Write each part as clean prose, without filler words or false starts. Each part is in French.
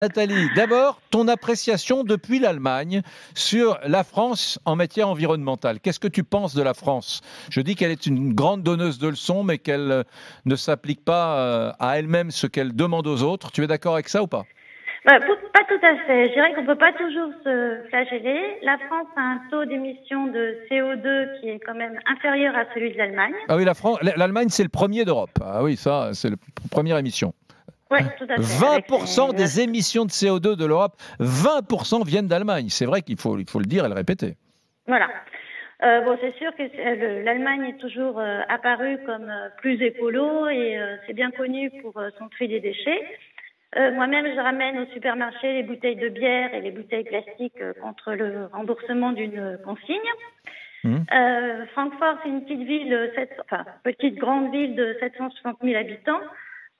Nathalie, d'abord, ton appréciation depuis l'Allemagne sur la France en matière environnementale. Qu'est-ce que tu penses de la France? Je dis qu'elle est une grande donneuse de leçons, mais qu'elle ne s'applique pas à elle-même ce qu'elle demande aux autres. Tu es d'accord avec ça ou pas? Pas tout à fait. Je dirais qu'on ne peut pas toujours se flageller. La France a un taux d'émission de CO2 qui est quand même inférieur à celui de l'Allemagne. Ah oui, l'Allemagne, c'est le premier d'Europe. Ah oui, ça, c'est la première émission. Oui, tout à fait. 20% des émissions de CO2 de l'Europe, 20% viennent d'Allemagne. C'est vrai qu'il faut le dire et le répéter. Voilà. C'est sûr que l'Allemagne est toujours apparue comme plus écolo et c'est bien connu pour son tri des déchets. Moi-même, je ramène au supermarché les bouteilles de bière et les bouteilles plastiques contre le remboursement d'une consigne. Francfort, c'est une petite grande ville de 760 000 habitants.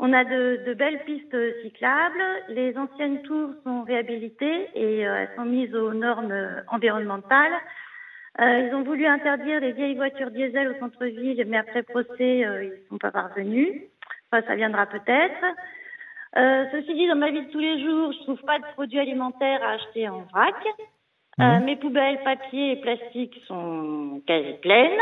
On a de belles pistes cyclables. Les anciennes tours sont réhabilitées et elles sont mises aux normes environnementales. Ils ont voulu interdire les vieilles voitures diesel au centre-ville, mais après procès, ils ne sont pas parvenus. Enfin, ça viendra peut-être. Ceci dit, dans ma vie de tous les jours, je trouve pas de produits alimentaires à acheter en vrac. Mes poubelles papier et plastique sont quasi pleines.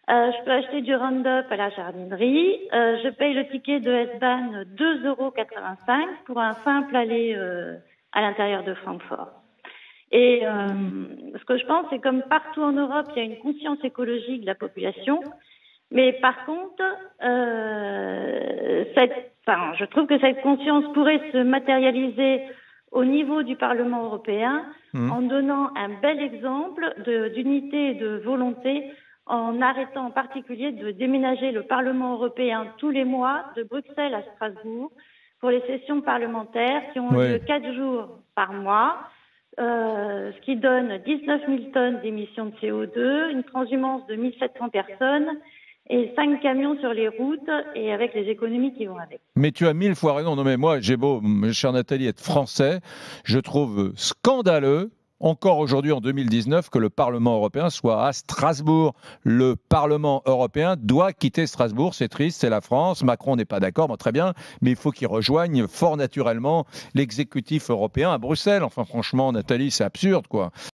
Je peux acheter du Roundup à la jardinerie. Je paye le ticket de S-Bahn 2,85 € pour un simple aller à l'intérieur de Francfort. Et ce que je pense, c'est comme partout en Europe, il y a une conscience écologique de la population. Mais par contre, je trouve que cette conscience pourrait se matérialiser au niveau du Parlement européen en donnant un bel exemple d'unité et de volonté, en arrêtant en particulier de déménager le Parlement européen tous les mois de Bruxelles à Strasbourg pour les sessions parlementaires qui ont lieu 4 jours par mois, ce qui donne 19 000 tonnes d'émissions de CO2, une transhumance de 1700 personnes et 5 camions sur les routes et avec les économies qui vont avec. Mais tu as 1000 fois raison. Non, mais moi, j'ai beau, chère Nathalie, être français, je trouve scandaleux, encore aujourd'hui en 2019, que le Parlement européen soit à Strasbourg. Le Parlement européen doit quitter Strasbourg, c'est triste, c'est la France. Macron n'est pas d'accord, bon, très bien, mais il faut qu'il rejoigne fort naturellement l'exécutif européen à Bruxelles. Enfin, franchement, Nathalie, c'est absurde, quoi.